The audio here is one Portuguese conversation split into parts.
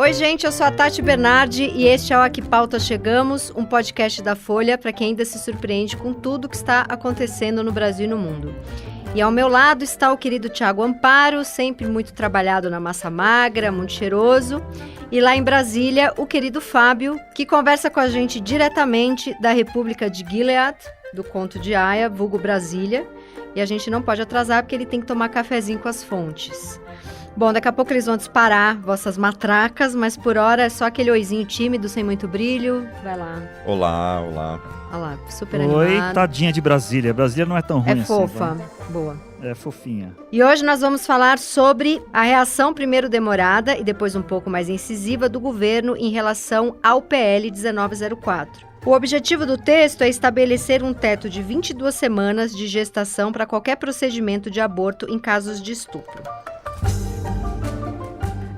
Oi, gente, eu sou a Tati Bernardi e este é o A Que Pauta Chegamos, um podcast da Folha para quem ainda se surpreende com tudo que está acontecendo no Brasil e no mundo. E ao meu lado está o querido Thiago Amparo, sempre muito trabalhado na massa magra, muito cheiroso. E lá em Brasília, o querido Fábio, que conversa com a gente diretamente da República de Gilead, do Conto de Aia, vulgo Brasília. E a gente não pode atrasar porque ele tem que tomar cafezinho com as fontes. Bom, daqui a pouco eles vão disparar vossas matracas, mas por hora é só aquele oizinho tímido, sem muito brilho. Vai lá. Olá, olá. Olha lá, super Oi, animado. tadinha de Brasília. Brasília não é tão ruim É assim. fofa, Vai. boa. É fofinha. E hoje nós vamos falar sobre a reação primeiro demorada e depois um pouco mais incisiva do governo em relação ao PL 1904. O objetivo do texto é estabelecer um teto de 22 semanas de gestação para qualquer procedimento de aborto em casos de estupro.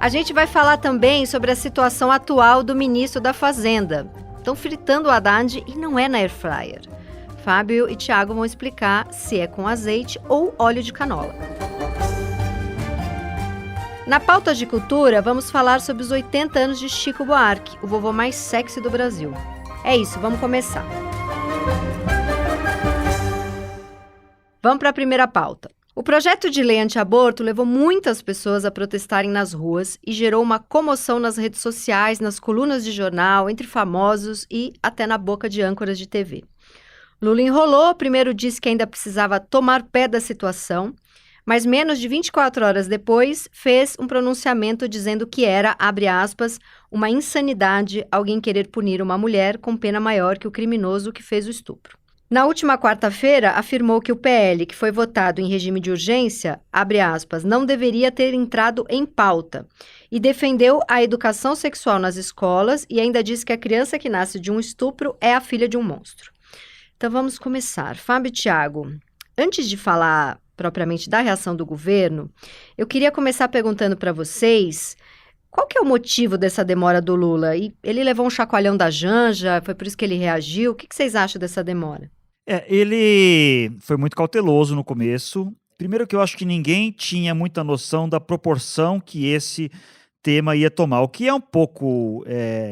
A gente vai falar também sobre a situação atual do ministro da Fazenda. Estão fritando o Haddad e não é na airfryer. Fábio e Thiago vão explicar se é com azeite ou óleo de canola. Na pauta de cultura, vamos falar sobre os 80 anos de Chico Buarque, o vovô mais sexy do Brasil. É isso, vamos começar. Vamos para a primeira pauta. O projeto de lei anti-aborto levou muitas pessoas a protestarem nas ruas e gerou uma comoção nas redes sociais, nas colunas de jornal, entre famosos e até na boca de âncoras de TV. Lula enrolou, primeiro disse que ainda precisava tomar pé da situação, mas menos de 24 horas depois fez um pronunciamento dizendo que era, abre aspas, uma insanidade alguém querer punir uma mulher com pena maior que o criminoso que fez o estupro. Na última quarta-feira, afirmou que o PL, que foi votado em regime de urgência, abre aspas, não deveria ter entrado em pauta, e defendeu a educação sexual nas escolas e ainda disse que a criança que nasce de um estupro é a filha de um monstro. Então vamos começar. Fábio e Thiago, antes de falar propriamente da reação do governo, eu queria começar perguntando para vocês qual que é o motivo dessa demora do Lula? E ele levou um chacoalhão da Janja, foi por isso que ele reagiu? O que vocês acham dessa demora? Ele foi muito cauteloso no começo. Primeiro que eu acho que ninguém tinha muita noção da proporção que esse tema ia tomar, o que é um pouco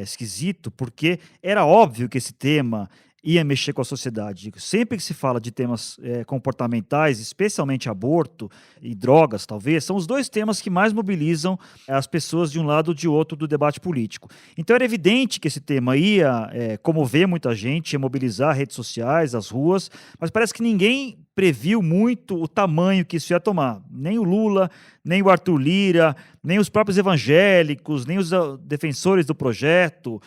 esquisito, porque era óbvio que esse tema ia mexer com a sociedade. Sempre que se fala de temas comportamentais, especialmente aborto e drogas, talvez, são os dois temas que mais mobilizam as pessoas de um lado ou de outro do debate político. Então era evidente que esse tema ia comover muita gente, ia mobilizar redes sociais, as ruas, mas parece que ninguém previu muito o tamanho que isso ia tomar. Nem o Lula, nem o Arthur Lira, nem os próprios evangélicos, nem os defensores do projeto.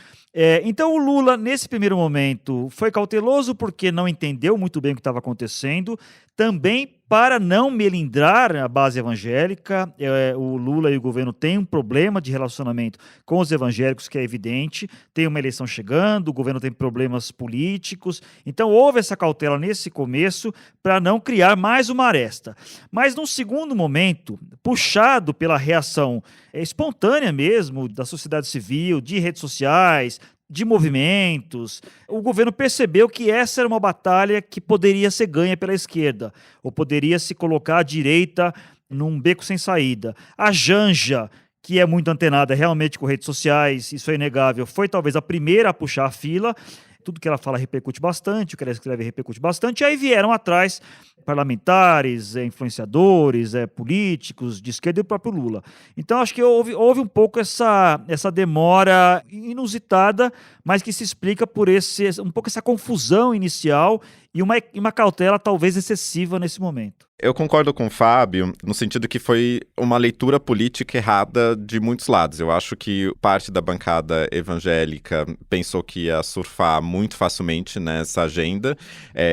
Então o Lula, nesse primeiro momento, foi cauteloso porque não entendeu muito bem o que estava acontecendo, também para não melindrar a base evangélica. O Lula e o governo têm um problema de relacionamento com os evangélicos, que é evidente, tem uma eleição chegando, o governo tem problemas políticos, então houve essa cautela nesse começo para não criar mais uma aresta. Mas num segundo momento, puxado pela reação espontânea mesmo da sociedade civil, de redes sociais, de movimentos, o governo percebeu que essa era uma batalha que poderia ser ganha pela esquerda, ou poderia se colocar à direita num beco sem saída. A Janja, que é muito antenada realmente com redes sociais, isso é inegável, foi talvez a primeira a puxar a fila. Tudo que ela fala repercute bastante, o que ela escreve repercute bastante, e aí vieram atrás parlamentares, influenciadores, políticos de esquerda e o próprio Lula. Então acho que houve um pouco essa demora inusitada, mas que se explica por um pouco essa confusão inicial e uma cautela talvez excessiva nesse momento. Eu concordo com o Fábio, no sentido que foi uma leitura política errada de muitos lados. Eu acho que parte da bancada evangélica pensou que ia surfar muito facilmente nessa agenda,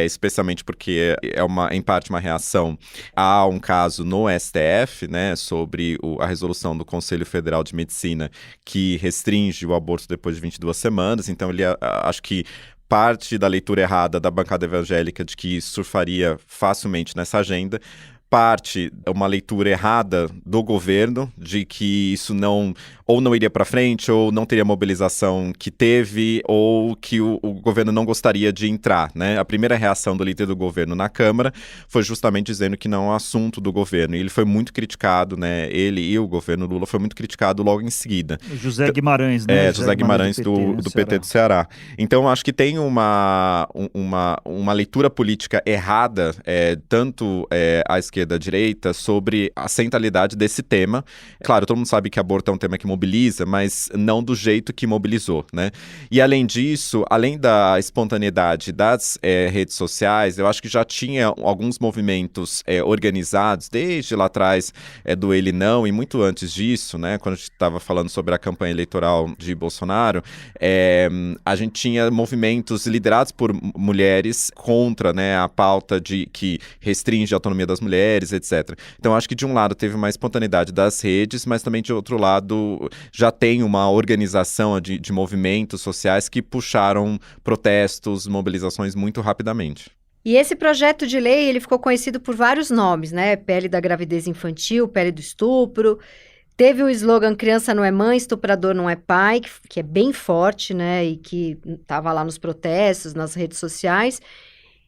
especialmente porque em parte, uma reação a um caso no STF, né, sobre a resolução do Conselho Federal de Medicina que restringe o aborto depois de 22 semanas. Então, acho que parte da leitura errada da bancada evangélica de que surfaria facilmente nessa agenda, parte, é uma leitura errada do governo, de que isso não iria para frente, ou não teria a mobilização que teve, ou que o governo não gostaria de entrar, né? A primeira reação do líder do governo na Câmara foi justamente dizendo que não é um assunto do governo. E ele foi muito criticado, né? Ele e o governo Lula foi muito criticado logo em seguida. José Guimarães, né? José Guimarães do PT do Ceará. Então, acho que tem uma leitura política errada, tanto à esquerda, à direita, sobre a centralidade desse tema. Claro, todo mundo sabe que aborto é um tema que mobiliza, mas não do jeito que mobilizou, né? E além disso, além da espontaneidade das redes sociais, eu acho que já tinha alguns movimentos organizados, desde lá atrás do Ele Não, e muito antes disso, né? Quando a gente estava falando sobre a campanha eleitoral de Bolsonaro, a gente tinha movimentos liderados por mulheres contra, né, a pauta que restringe a autonomia das mulheres, etc. Então, acho que de um lado teve uma espontaneidade das redes, mas também de outro lado já tem uma organização de movimentos sociais que puxaram protestos, mobilizações muito rapidamente. E esse projeto de lei, ele ficou conhecido por vários nomes, né? Pele da gravidez infantil, pele do estupro. Teve o slogan Criança não é mãe, estuprador não é pai, que é bem forte, né? E que estava lá nos protestos, nas redes sociais.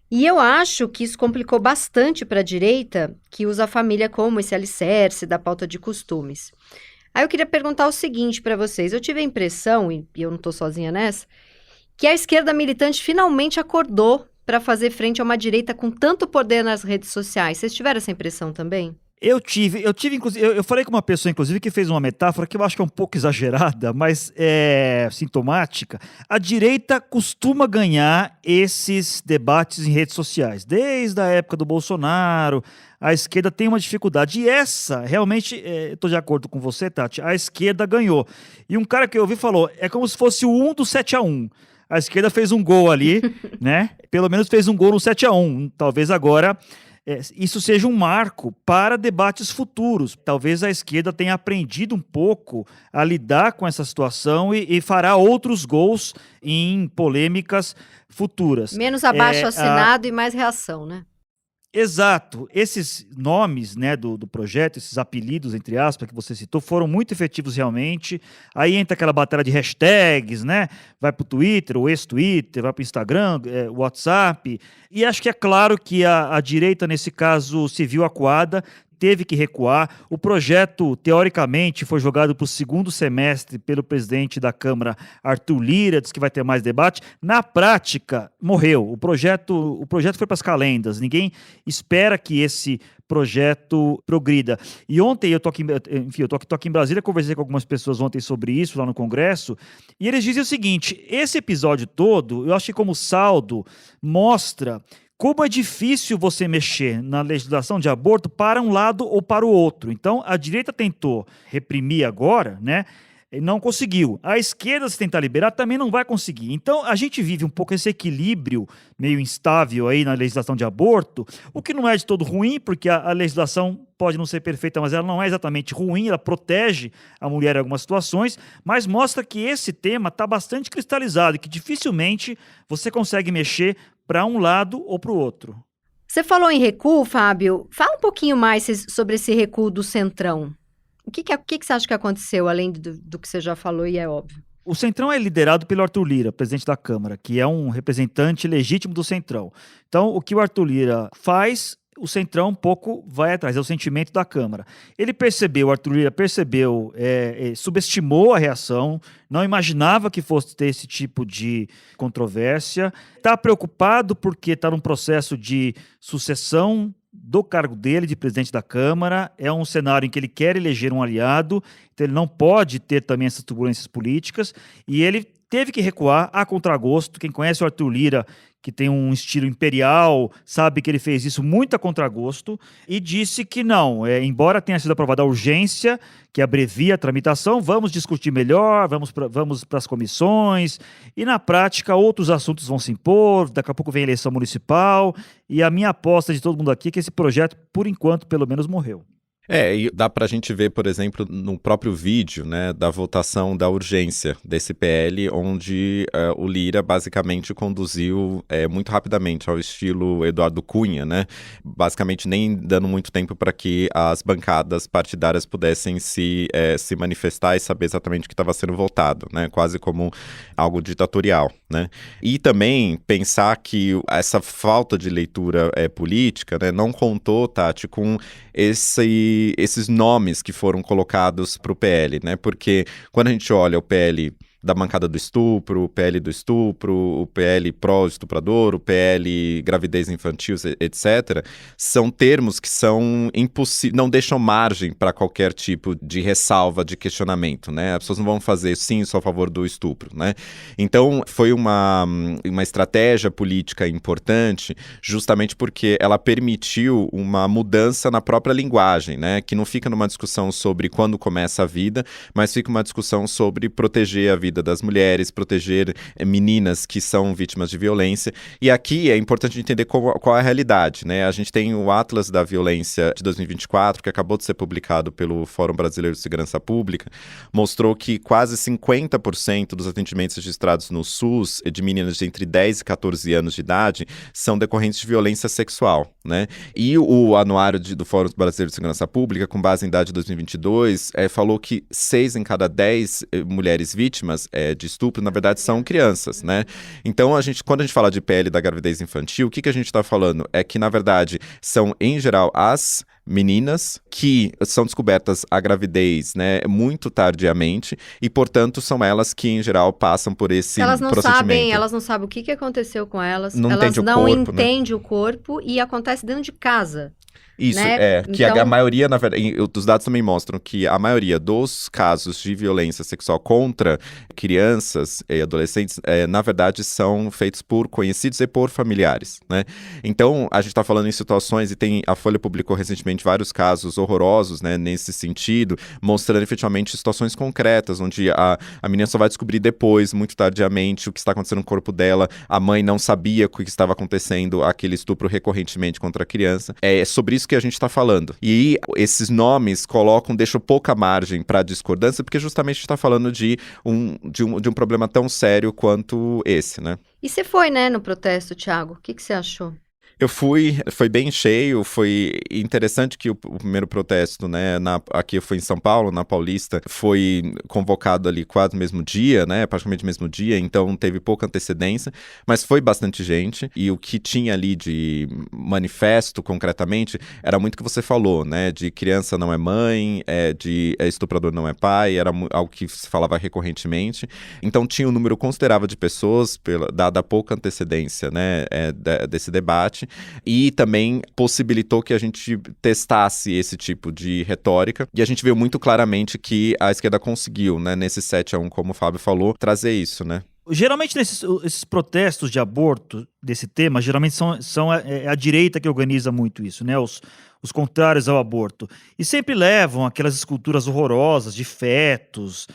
E eu acho que isso complicou bastante para a direita, que usa a família como esse alicerce da pauta de costumes. Aí eu queria perguntar o seguinte para vocês. Eu tive a impressão, e eu não estou sozinha nessa, que a esquerda militante finalmente acordou para fazer frente a uma direita com tanto poder nas redes sociais. Vocês tiveram essa impressão também? Eu tive, inclusive, eu falei com uma pessoa, inclusive, que fez uma metáfora que eu acho que é um pouco exagerada, mas é sintomática. A direita costuma ganhar esses debates em redes sociais. Desde a época do Bolsonaro, a esquerda tem uma dificuldade. E essa, realmente, estou de acordo com você, Tati, a esquerda ganhou. E um cara que eu ouvi falou, é como se fosse o 1 do 7-1. A esquerda fez um gol ali, né? Pelo menos fez um gol no 7-1. Talvez agora isso seja um marco para debates futuros. Talvez a esquerda tenha aprendido um pouco a lidar com essa situação e fará outros gols em polêmicas futuras. Menos abaixo-assinado e mais reação, né? Exato. Esses nomes, né, do projeto, esses apelidos, entre aspas, que você citou, foram muito efetivos realmente. Aí entra aquela batalha de hashtags, né? Vai para o Twitter, o ex-Twitter, vai para o Instagram, o WhatsApp. E acho que é claro que a direita, nesse caso, se viu acuada, teve que recuar. O projeto, teoricamente, foi jogado para o segundo semestre pelo presidente da Câmara, Arthur Lira, diz que vai ter mais debate. Na prática, morreu. O projeto foi para as calendas. Ninguém espera que esse projeto progrida. E ontem, eu tô aqui em Brasília, conversei com algumas pessoas ontem sobre isso, lá no Congresso, e eles dizem o seguinte, esse episódio todo, eu acho que como saldo, mostra como é difícil você mexer na legislação de aborto para um lado ou para o outro. Então, a direita tentou reprimir agora, né? E não conseguiu. A esquerda, se tentar liberar, também não vai conseguir. Então, a gente vive um pouco esse equilíbrio meio instável aí na legislação de aborto, o que não é de todo ruim, porque a legislação pode não ser perfeita, mas ela não é exatamente ruim, ela protege a mulher em algumas situações, mas mostra que esse tema está bastante cristalizado e que dificilmente você consegue mexer para um lado ou para o outro. Você falou em recuo, Fábio. Fala um pouquinho mais sobre esse recuo do Centrão. O que você acha que aconteceu, além do que você já falou, e é óbvio? O Centrão é liderado pelo Arthur Lira, presidente da Câmara, que é um representante legítimo do Centrão. Então, o que o Arthur Lira faz, o Centrão um pouco vai atrás, é o sentimento da Câmara. O Arthur Lira percebeu, subestimou a reação, não imaginava que fosse ter esse tipo de controvérsia, está preocupado porque está num processo de sucessão do cargo dele de presidente da Câmara, é um cenário em que ele quer eleger um aliado, então ele não pode ter também essas turbulências políticas, e ele teve que recuar a contragosto. Quem conhece o Arthur Lira, que tem um estilo imperial, sabe que ele fez isso muito a contragosto e disse que não, embora tenha sido aprovada a urgência, que abrevia a tramitação, vamos discutir melhor, vamos para as comissões e na prática outros assuntos vão se impor, daqui a pouco vem a eleição municipal e a minha aposta de todo mundo aqui é que esse projeto, por enquanto, pelo menos morreu. E dá pra gente ver, por exemplo, no próprio vídeo, né, da votação da urgência desse PL, onde o Lira basicamente conduziu muito rapidamente, ao estilo Eduardo Cunha, né, basicamente nem dando muito tempo para que as bancadas partidárias pudessem se manifestar e saber exatamente o que estava sendo votado, né, quase como algo ditatorial, né. E também pensar que essa falta de leitura política, né, não contou, Tati, com esses nomes que foram colocados para o PL, né? Porque quando a gente olha o PL da bancada do estupro, o PL do estupro, o PL pró-estuprador, o PL gravidez infantil, etc., são termos que são não deixam margem para qualquer tipo de ressalva, de questionamento, né? As pessoas não vão fazer sim, só a favor do estupro, né? Então, foi uma estratégia política importante, justamente porque ela permitiu uma mudança na própria linguagem, né? Que não fica numa discussão sobre quando começa a vida, mas fica uma discussão sobre proteger a vida das mulheres, proteger meninas que são vítimas de violência. E aqui é importante entender qual é a realidade, né? A gente tem o Atlas da Violência de 2024, que acabou de ser publicado pelo Fórum Brasileiro de Segurança Pública, mostrou que quase 50% dos atendimentos registrados no SUS de meninas de entre 10 e 14 anos de idade são decorrentes de violência sexual, né? E o anuário do Fórum Brasileiro de Segurança Pública, com base em dados de 2022, falou que 6 em cada 10 mulheres vítimas de estupro, na verdade, são crianças, né? Então, quando a gente fala de PL da gravidez infantil, o que a gente está falando? É que, na verdade, são, em geral, as meninas que são descobertas a gravidez, né, muito tardiamente e, portanto, são elas que, em geral, passam por esse procedimento. Elas não sabem o que aconteceu com elas, não elas não entendem o corpo e acontece dentro de casa. Isso, né? que a maioria, na verdade, os dados também mostram que a maioria dos casos de violência sexual contra crianças e adolescentes, na verdade, são feitos por conhecidos e por familiares, né? Então, a gente está falando em situações, e a Folha publicou recentemente vários casos horrorosos, né, nesse sentido, mostrando efetivamente situações concretas, onde a menina só vai descobrir depois, muito tardiamente, o que está acontecendo no corpo dela, a mãe não sabia o que estava acontecendo, aquele estupro recorrentemente contra a criança. É sobre isso que a gente está falando. E esses nomes deixam pouca margem para discordância, porque justamente a gente está falando de um problema tão sério quanto esse, né? E você foi, né, no protesto, Thiago? O que você achou? Eu fui, foi bem cheio, foi interessante que o primeiro protesto, né, aqui foi em São Paulo, na Paulista, foi convocado ali quase no mesmo dia, né, praticamente no mesmo dia, então teve pouca antecedência, mas foi bastante gente, e o que tinha ali de manifesto, concretamente, era muito o que você falou, né, de criança não é mãe, de estuprador não é pai, era algo que se falava recorrentemente, então tinha um número considerável de pessoas, dada a pouca antecedência, né, desse debate, e também possibilitou que a gente testasse esse tipo de retórica, e a gente viu muito claramente que a esquerda conseguiu, né, nesse 7-1, como o Fábio falou, trazer isso, né? Geralmente, esses protestos de aborto, desse tema, geralmente são a direita que organiza muito isso, né? Os contrários ao aborto. E sempre levam aquelas esculturas horrorosas de fetos,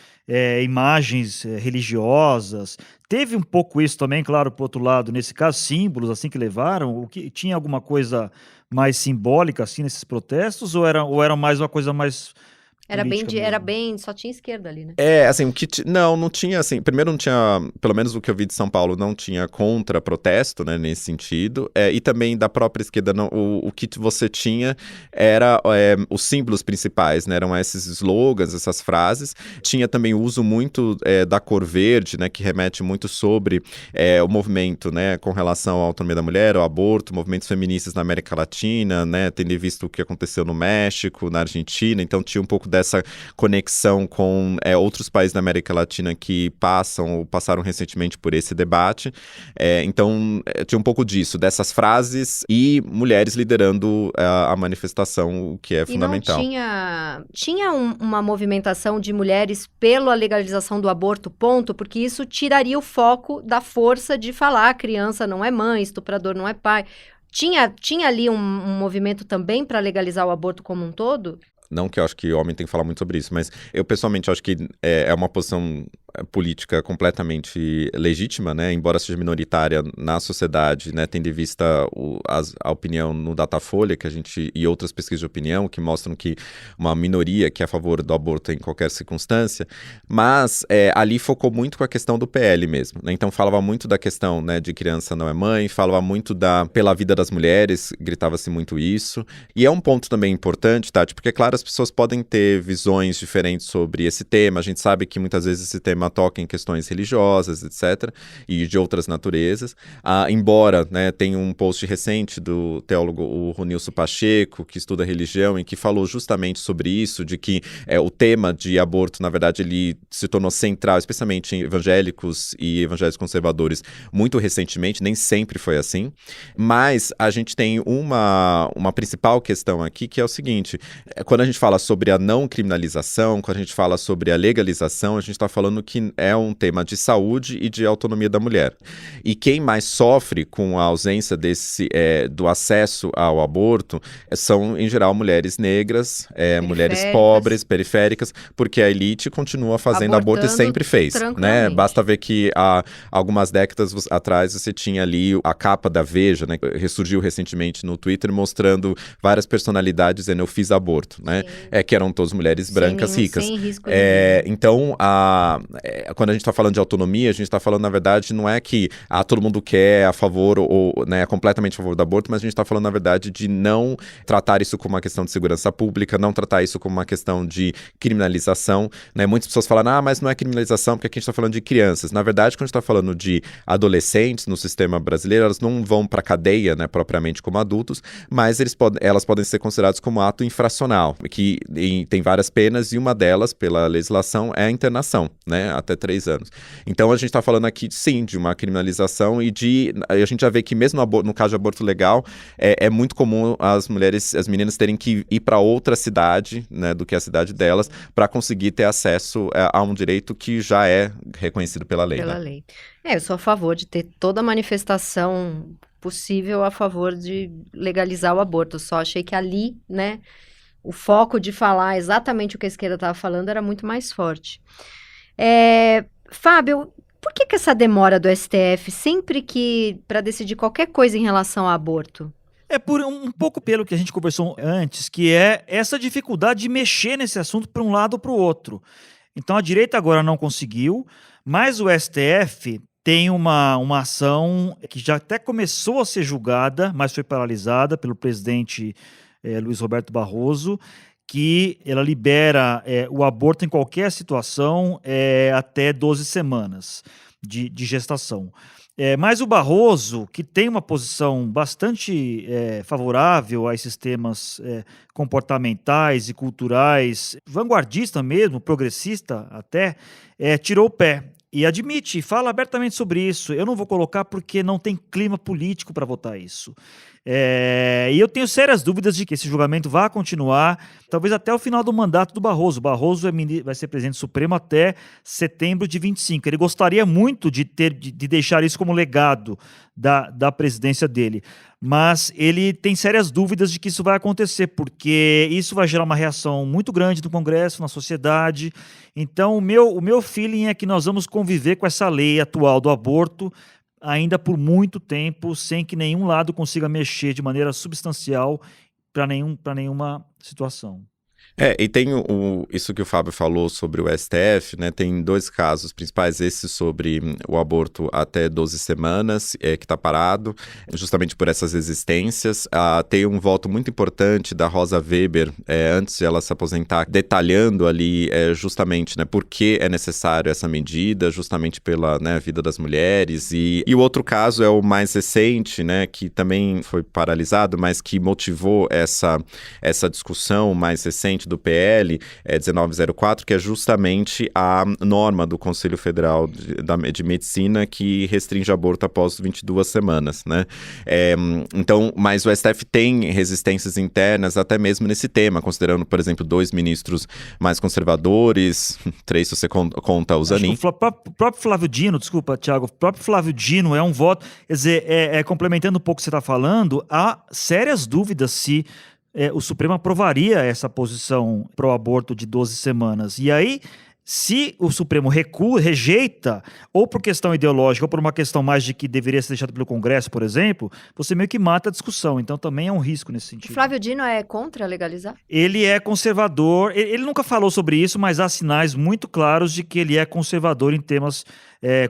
imagens religiosas. Teve um pouco isso também, claro, por outro lado, nesse caso, símbolos assim que levaram. Tinha alguma coisa mais simbólica assim nesses protestos, ou era mais uma coisa mais Era bem, só tinha esquerda ali, né? Assim, não tinha, assim, primeiro não tinha, pelo menos o que eu vi de São Paulo, não tinha contra-protesto, né, nesse sentido, e também da própria esquerda, não, o que você tinha era os símbolos principais, né, eram esses slogans, essas frases, tinha também o uso muito da cor verde, né, que remete muito sobre o movimento, né, com relação à autonomia da mulher, ao aborto, movimentos feministas na América Latina, né, tendo visto o que aconteceu no México, na Argentina, então tinha um pouco dessa conexão com outros países da América Latina que passaram recentemente por esse debate. Então, tinha um pouco disso, dessas frases e mulheres liderando a manifestação, o que é fundamental. E não tinha uma movimentação de mulheres pela legalização do aborto, ponto, porque isso tiraria o foco da força de falar criança não é mãe, estuprador não é pai. Tinha ali um movimento também para legalizar o aborto como um todo? Não que eu acho que homem tem que falar muito sobre isso, mas eu pessoalmente acho que é uma posição política completamente legítima, né? Embora seja minoritária na sociedade, né? Tendo em vista a opinião no Datafolha, e outras pesquisas de opinião que mostram que uma minoria que é a favor do aborto em qualquer circunstância, mas ali focou muito com a questão do PL mesmo, né? Então falava muito da questão, né, de criança não é mãe, falava muito pela vida das mulheres, gritava-se muito isso, e é um ponto também importante, Tati, porque claro, as pessoas podem ter visões diferentes sobre esse tema, a gente sabe que muitas vezes esse tema toca em questões religiosas, etc., e de outras naturezas, embora, né, tenha um post recente do teólogo o Ronilson Pacheco, que estuda religião, e que falou justamente sobre isso, de que o tema de aborto, na verdade, ele se tornou central, especialmente em evangélicos e evangélicos conservadores, muito recentemente, nem sempre foi assim, mas a gente tem uma principal questão aqui, que é o seguinte, quando a gente fala sobre a não criminalização, quando a gente fala sobre a legalização, a gente está falando que é um tema de saúde e de autonomia da mulher. E quem mais sofre com a ausência do acesso ao aborto são, em geral, mulheres negras, mulheres pobres, periféricas, porque a elite continua fazendo aborto e sempre fez, né? Basta ver que há algumas décadas atrás você tinha ali a capa da Veja, né? Ressurgiu recentemente no Twitter mostrando várias personalidades dizendo eu fiz aborto, né? Que eram todas mulheres brancas ricas. Sem risco então, quando a gente está falando de autonomia, a gente está falando, na verdade, não é que todo mundo quer a favor ou né, completamente a favor do aborto, mas a gente está falando, na verdade, de não tratar isso como uma questão de segurança pública, não tratar isso como uma questão de criminalização, né? Muitas pessoas falam, mas não é criminalização porque aqui a gente está falando de crianças. Na verdade, quando a gente está falando de adolescentes no sistema brasileiro, elas não vão para a cadeia, né, propriamente como adultos, mas elas podem ser consideradas como ato infracional, que tem várias penas e uma delas, pela legislação, é a internação, né, até 3 anos. Então a gente está falando aqui, sim, de uma criminalização e a gente já vê que mesmo no caso de aborto legal, é muito comum as meninas terem que ir para outra cidade, né, do que a cidade delas, para conseguir ter acesso a um direito que já é reconhecido pela lei. Pela né? lei. Eu sou a favor de ter toda manifestação possível a favor de legalizar o aborto. Eu só achei que ali, né, o foco de falar exatamente o que a esquerda estava falando era muito mais forte. Fábio, por que essa demora do STF sempre para decidir qualquer coisa em relação ao aborto? Por um pouco pelo que a gente conversou antes, que é essa dificuldade de mexer nesse assunto para um lado ou para o outro. Então a direita agora não conseguiu, mas o STF tem uma ação que já até começou a ser julgada, mas foi paralisada pelo presidente Luiz Roberto Barroso, que ela libera o aborto em qualquer situação até 12 semanas de gestação. Mas o Barroso, que tem uma posição bastante favorável a esses temas comportamentais e culturais, vanguardista mesmo, progressista até, tirou o pé. E admite, fala abertamente sobre isso. Eu não vou colocar porque não tem clima político para votar isso. E eu tenho sérias dúvidas de que esse julgamento vá continuar, talvez até o final do mandato do Barroso. O Barroso vai ser presidente supremo até setembro de 25. Ele gostaria muito de deixar isso como legado da presidência dele. Mas ele tem sérias dúvidas de que isso vai acontecer, porque isso vai gerar uma reação muito grande no Congresso, na sociedade. Então, o meu feeling é que nós vamos conviver com essa lei atual do aborto ainda por muito tempo, sem que nenhum lado consiga mexer de maneira substancial para nenhuma situação. E tem isso que o Fábio falou sobre o STF, né? Tem 2 casos principais, esse sobre o aborto até 12 semanas, que está parado, justamente por essas resistências. Tem um voto muito importante da Rosa Weber, antes de ela se aposentar, detalhando ali justamente, né, por que é necessário essa medida, justamente pela, né, vida das mulheres. E o outro caso é o mais recente, né, que também foi paralisado, mas que motivou essa discussão mais recente do PL 1904, que é justamente a norma do Conselho Federal de Medicina que restringe aborto após 22 semanas, né? Então, mas o STF tem resistências internas até mesmo nesse tema, considerando, por exemplo, 2 ministros mais conservadores, 3 se você conta o Zanin. O próprio Flávio Dino, desculpa, Thiago, o próprio Flávio Dino é um voto, quer dizer, complementando um pouco o que você está falando, há sérias dúvidas se o Supremo aprovaria essa posição pro aborto de 12 semanas. E aí, Se o Supremo rejeita, ou por questão ideológica, ou por uma questão mais de que deveria ser deixado pelo Congresso, por exemplo, você meio que mata a discussão. Então também é um risco nesse sentido. O Flávio Dino é contra legalizar? Ele é conservador, ele nunca falou sobre isso, mas há sinais muito claros de que ele é conservador em temas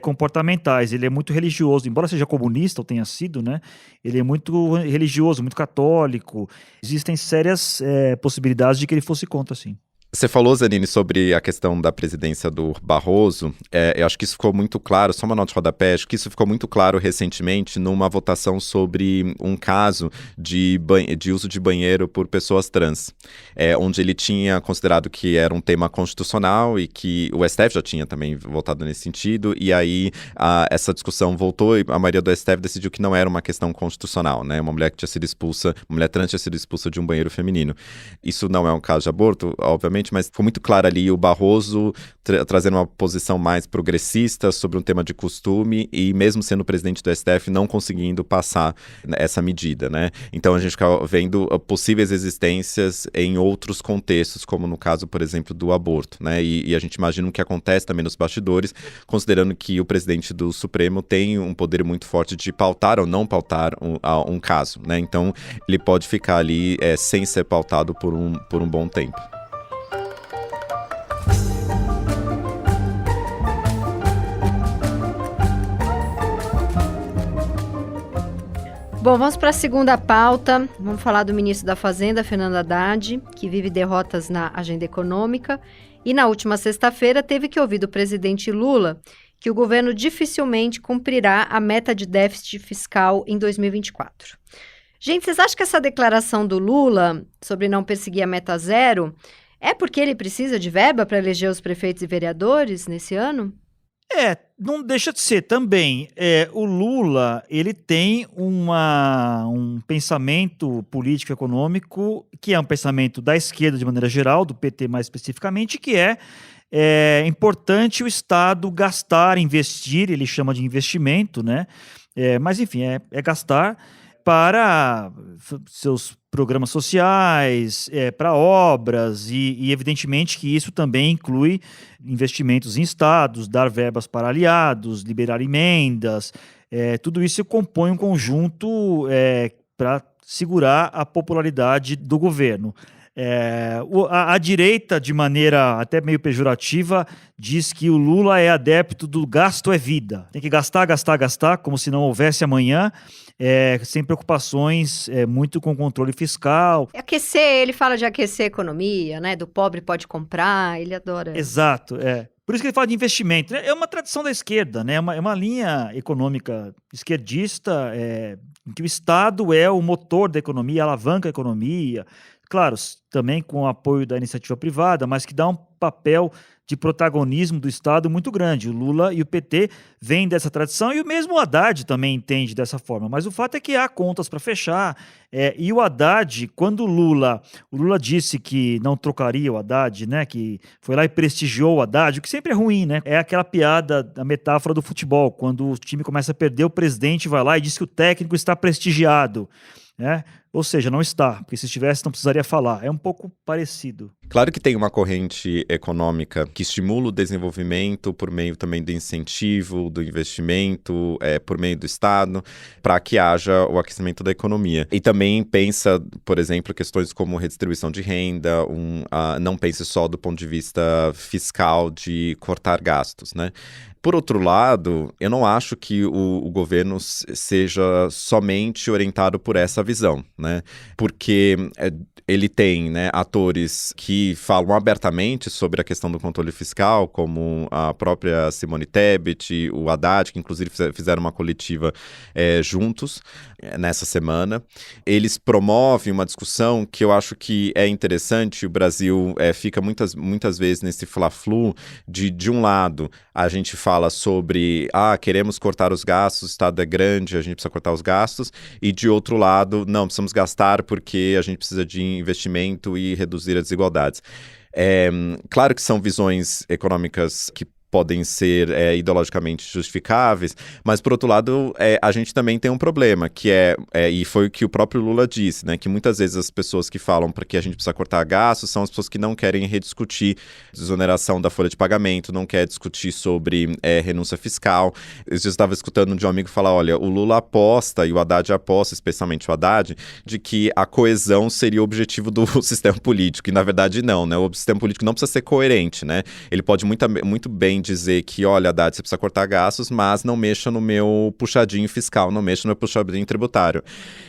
comportamentais. Ele é muito religioso, embora seja comunista ou tenha sido, né? Ele é muito religioso, muito católico. Existem sérias possibilidades de que ele fosse contra, sim. Você falou, Zanini, sobre a questão da presidência do Barroso. Eu acho que isso ficou muito claro, só uma nota de rodapé, acho que isso ficou muito claro recentemente numa votação sobre um caso de uso de banheiro por pessoas trans, onde ele tinha considerado que era um tema constitucional e que o STF já tinha também votado nesse sentido, e aí essa discussão voltou e a maioria do STF decidiu que não era uma questão constitucional, né? Uma mulher que tinha sido expulsa, uma mulher trans tinha sido expulsa de um banheiro feminino. Isso não é um caso de aborto, obviamente, mas ficou muito claro ali o Barroso trazendo uma posição mais progressista sobre um tema de costume e mesmo sendo presidente do STF não conseguindo passar essa medida, né? Então a gente fica vendo possíveis existências em outros contextos, como no caso, por exemplo, do aborto, né? E a gente imagina o que acontece também nos bastidores, considerando que o presidente do Supremo tem um poder muito forte de pautar ou não pautar um caso, né? Então ele pode ficar ali sem ser pautado por um bom tempo. Bom, vamos para a segunda pauta. Vamos falar do ministro da Fazenda, Fernando Haddad, que vive derrotas na agenda econômica. E na última sexta-feira teve que ouvir do presidente Lula que o governo dificilmente cumprirá a meta de déficit fiscal em 2024. Gente, vocês acham que essa declaração do Lula sobre não perseguir a meta zero é porque ele precisa de verba para eleger os prefeitos e vereadores nesse ano? Não deixa de ser também. O Lula, ele tem um pensamento político-econômico que é um pensamento da esquerda de maneira geral, do PT mais especificamente, que é importante o Estado gastar, investir, ele chama de investimento, né? Mas enfim, é gastar para seus programas sociais, para obras e evidentemente que isso também inclui investimentos em estados, dar verbas para aliados, liberar emendas, tudo isso compõe um conjunto para segurar a popularidade do governo. A direita, de maneira até meio pejorativa, diz que o Lula é adepto do gasto é vida. Tem que gastar, gastar, gastar, como se não houvesse amanhã, sem preocupações, muito com controle fiscal. Ele fala de aquecer a economia, né? Do pobre pode comprar, ele adora. Exato, Por isso que ele fala de investimento. É uma tradição da esquerda, né? É uma linha econômica esquerdista, em que o Estado é o motor da economia, alavanca a economia. Claro, também com o apoio da iniciativa privada, mas que dá um papel de protagonismo do Estado muito grande. O Lula e o PT vêm dessa tradição e o mesmo Haddad também entende dessa forma. Mas o fato é que há contas para fechar. E o Haddad, quando o Lula disse que não trocaria o Haddad, né, que foi lá e prestigiou o Haddad, o que sempre é ruim, né? É aquela piada, a metáfora do futebol, quando o time começa a perder, o presidente vai lá e diz que o técnico está prestigiado. Ou seja, não está, porque se estivesse não precisaria falar. É um pouco parecido. Claro que tem uma corrente econômica que estimula o desenvolvimento por meio também do incentivo, do investimento, por meio do Estado, para que haja o aquecimento da economia. E também pensa, por exemplo, questões como redistribuição de renda, não pense só do ponto de vista fiscal de cortar gastos, né? Por outro lado, eu não acho que o governo seja somente orientado por essa visão, né? Porque ele tem, né, atores que falam abertamente sobre a questão do controle fiscal, como a própria Simone Tebet, o Haddad, que inclusive fizeram uma coletiva juntos nessa semana. Eles promovem uma discussão que eu acho que é interessante. O Brasil fica muitas vezes nesse fla-flu de um lado, a gente fala sobre, queremos cortar os gastos, o Estado é grande, a gente precisa cortar os gastos, e de outro lado, não, precisamos gastar porque a gente precisa de investimento e reduzir as desigualdades. Claro que são visões econômicas que podem ser ideologicamente justificáveis, mas por outro lado, a gente também tem um problema, que e foi o que o próprio Lula disse, né, que muitas vezes as pessoas que falam para que a gente precisa cortar gastos são as pessoas que não querem rediscutir desoneração da folha de pagamento, não quer discutir sobre renúncia fiscal. Eu estava escutando de um amigo falar, olha, o Lula aposta, e o Haddad aposta, especialmente o Haddad, de que a coesão seria o objetivo do sistema político, e na verdade não, né, o sistema político não precisa ser coerente, né, ele pode muito bem dizer que, olha, Haddad, você precisa cortar gastos, mas não mexa no meu puxadinho fiscal, não mexa no meu puxadinho tributário.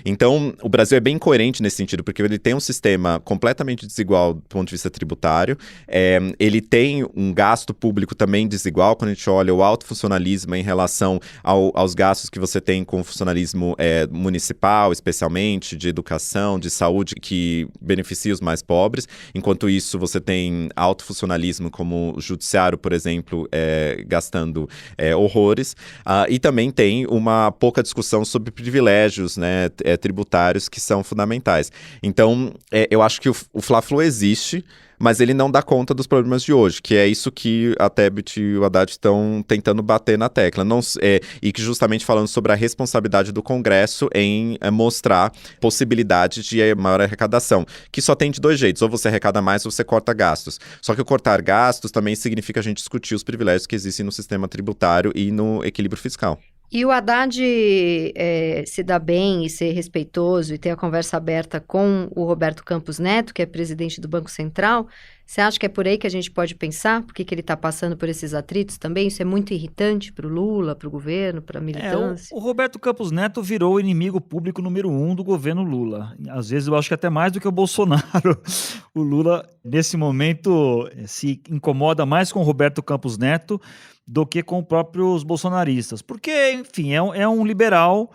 Então, o Brasil é bem coerente nesse sentido, porque ele tem um sistema completamente desigual do ponto de vista tributário, ele tem um gasto público também desigual, quando a gente olha o alto funcionalismo em relação aos gastos que você tem com o funcionalismo municipal, especialmente, de educação, de saúde, que beneficia os mais pobres. Enquanto isso, você tem alto funcionalismo como o judiciário, por exemplo, gastando horrores. E também tem uma pouca discussão sobre privilégios, né, tributários que são fundamentais. Então, eu acho que o Fla-Flu existe, mas ele não dá conta dos problemas de hoje, que é isso que a Tebet e o Haddad estão tentando bater na tecla. E que justamente falando sobre a responsabilidade do Congresso em mostrar possibilidade de maior arrecadação, que só tem de dois jeitos, ou você arrecada mais ou você corta gastos. Só que o cortar gastos também significa a gente discutir os privilégios que existem no sistema tributário e no equilíbrio fiscal. E o Haddad se dá bem e ser respeitoso e ter a conversa aberta com o Roberto Campos Neto, que é presidente do Banco Central. Você acha que é por aí que a gente pode pensar? Por que ele está passando por esses atritos também? Isso é muito irritante para o Lula, para o governo, para a militância? O Roberto Campos Neto virou o inimigo público número 1 do governo Lula. Às vezes eu acho que até mais do que o Bolsonaro. O Lula, nesse momento, se incomoda mais com o Roberto Campos Neto do que com os próprios bolsonaristas. Porque, enfim, é um liberal,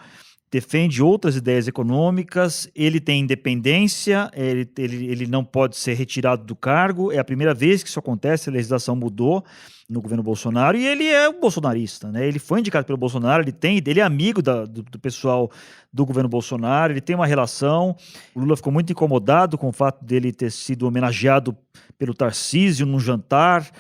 defende outras ideias econômicas, ele tem independência, ele não pode ser retirado do cargo, é a primeira vez que isso acontece, a legislação mudou no governo Bolsonaro, e ele é um bolsonarista, né? Ele foi indicado pelo Bolsonaro, ele é amigo do pessoal do governo Bolsonaro, ele tem uma relação. O Lula ficou muito incomodado com o fato dele ter sido homenageado pelo Tarcísio num jantar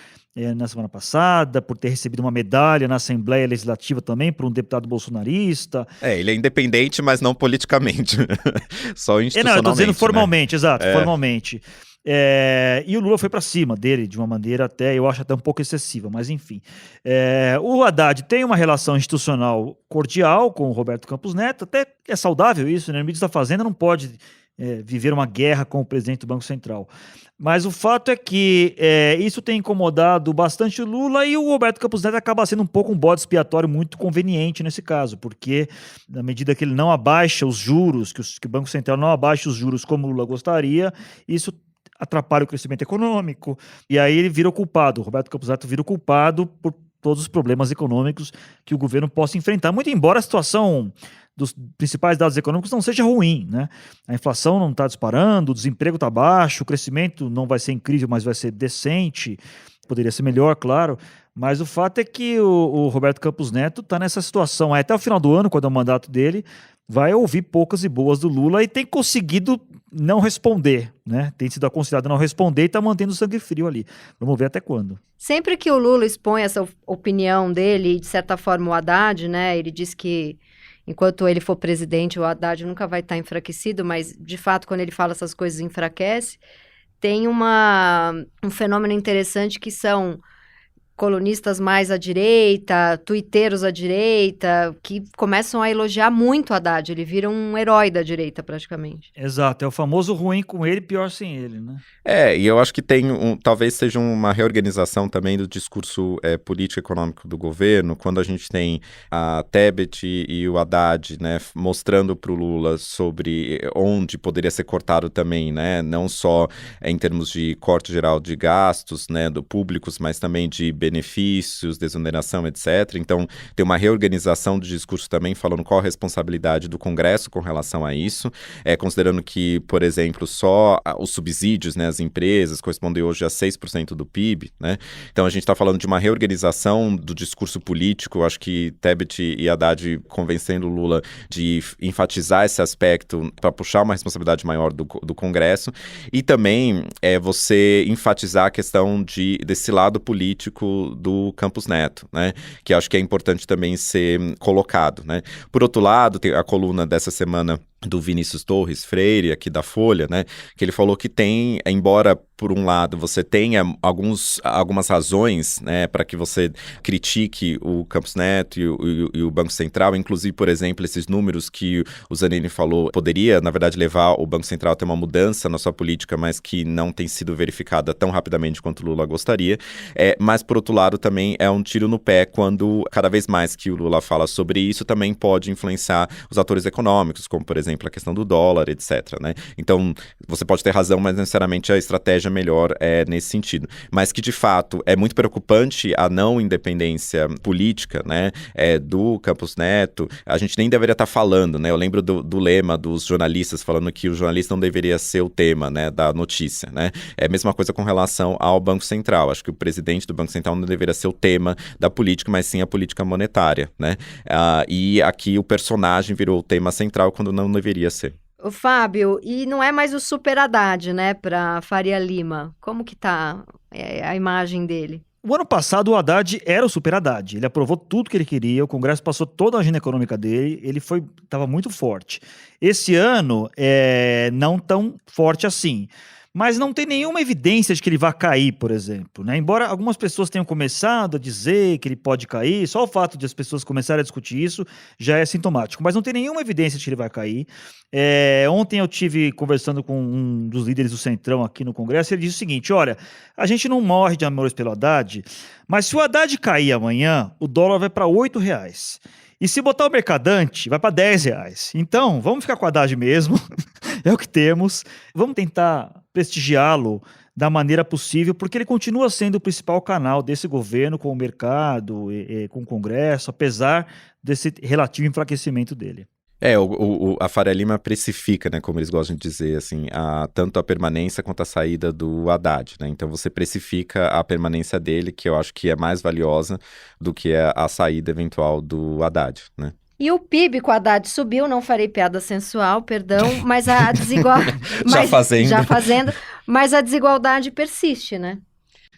na semana passada, por ter recebido uma medalha na Assembleia Legislativa também, por um deputado bolsonarista. Ele é independente, mas não politicamente. Só institucionalmente. Não, eu tô dizendo formalmente, né? Exato, formalmente. E o Lula foi para cima dele de uma maneira eu acho até um pouco excessiva, mas enfim. O Haddad tem uma relação institucional cordial com o Roberto Campos Neto, até é saudável isso, né? O ministro da Fazenda não pode viver uma guerra com o presidente do Banco Central. Mas o fato é que isso tem incomodado bastante o Lula, e o Roberto Campos Neto acaba sendo um pouco um bode expiatório muito conveniente nesse caso, porque na medida que ele não abaixa os juros, que o Banco Central não abaixa os juros como o Lula gostaria, isso atrapalha o crescimento econômico, e aí ele vira o culpado. O Roberto Campos Neto vira o culpado por todos os problemas econômicos que o governo possa enfrentar, muito embora a situação dos principais dados econômicos não seja ruim, né? A inflação não está disparando, o desemprego está baixo, o crescimento não vai ser incrível, mas vai ser decente, poderia ser melhor, claro, mas o fato é que o Roberto Campos Neto está nessa situação, até o final do ano, quando é o mandato dele, vai ouvir poucas e boas do Lula e tem conseguido não responder, né? Tem sido aconselhado a não responder e está mantendo o sangue frio ali. Vamos ver até quando. Sempre que o Lula expõe essa opinião dele, e de certa forma o Haddad, né? Ele diz que enquanto ele for presidente, o Haddad nunca vai estar enfraquecido, mas, de fato, quando ele fala essas coisas, enfraquece. Tem um fenômeno interessante que são colunistas mais à direita, tuiteiros à direita, que começam a elogiar muito o Haddad. Ele vira um herói da direita, praticamente. Exato, é o famoso ruim com ele, pior sem ele, né? E eu acho que talvez seja uma reorganização também do discurso político econômico do governo, quando a gente tem a Tebet e o Haddad, né, mostrando para o Lula sobre onde poderia ser cortado também, né, não só em termos de corte geral de gastos, né, públicos, mas também de benefícios, desoneração, etc. Então, tem uma reorganização do discurso também, falando qual a responsabilidade do Congresso com relação a isso, considerando que, por exemplo, só os subsídios, né, as empresas, correspondem hoje a 6% do PIB, né? Então, a gente está falando de uma reorganização do discurso político. Eu acho que Tebet e Haddad convencendo o Lula de enfatizar esse aspecto para puxar uma responsabilidade maior do Congresso, e também você enfatizar a questão desse lado político do Campos Neto, né? Que acho que é importante também ser colocado, né? Por outro lado, tem a coluna dessa semana do Vinícius Torres Freire, aqui da Folha, né, que ele falou que tem, embora por um lado você tenha algumas razões, né, para que você critique o Campos Neto e o Banco Central, inclusive, por exemplo, esses números que o Zanini falou, poderia, na verdade, levar o Banco Central a ter uma mudança na sua política, mas que não tem sido verificada tão rapidamente quanto o Lula gostaria, mas, por outro lado, também é um tiro no pé quando, cada vez mais que o Lula fala sobre isso, também pode influenciar os atores econômicos, como, por exemplo, a questão do dólar, etc, né? Então, você pode ter razão, mas necessariamente a estratégia melhor é nesse sentido. Mas que, de fato, é muito preocupante a não independência política, né, do Campos Neto. A gente nem deveria estar falando, né? Eu lembro do lema dos jornalistas falando que o jornalista não deveria ser o tema, né, da notícia, né? É a mesma coisa com relação ao Banco Central. Acho que o presidente do Banco Central não deveria ser o tema da política, mas sim a política monetária, né? E aqui o personagem virou o tema central quando não deveria ser. O Fábio, e não é mais o Super Haddad, né, para Faria Lima. Como que tá a imagem dele? O ano passado, o Haddad era o Super Haddad. Ele aprovou tudo que ele queria, o Congresso passou toda a agenda econômica dele, ele estava muito forte. Esse ano, não tão forte assim. Mas não tem nenhuma evidência de que ele vai cair, por exemplo, né? Embora algumas pessoas tenham começado a dizer que ele pode cair, só o fato de as pessoas começarem a discutir isso já é sintomático. Mas não tem nenhuma evidência de que ele vai cair. Ontem eu tive conversando com um dos líderes do Centrão aqui no Congresso, e ele disse o seguinte: olha, a gente não morre de amores pelo Haddad, mas se o Haddad cair amanhã, o dólar vai para R$8. E se botar o Mercadante, vai para R$10. Então, vamos ficar com o Haddad mesmo, é o que temos. Vamos tentar prestigiá-lo da maneira possível, porque ele continua sendo o principal canal desse governo com o mercado, com o Congresso, apesar desse relativo enfraquecimento dele. A Faria Lima precifica, né, como eles gostam de dizer, assim, tanto a permanência quanto a saída do Haddad, né? Então você precifica a permanência dele, que eu acho que é mais valiosa do que a saída eventual do Haddad, né? E o PIB com o Haddad subiu, não farei piada sensual, perdão, mas a Já fazendo. Mas a desigualdade persiste, né?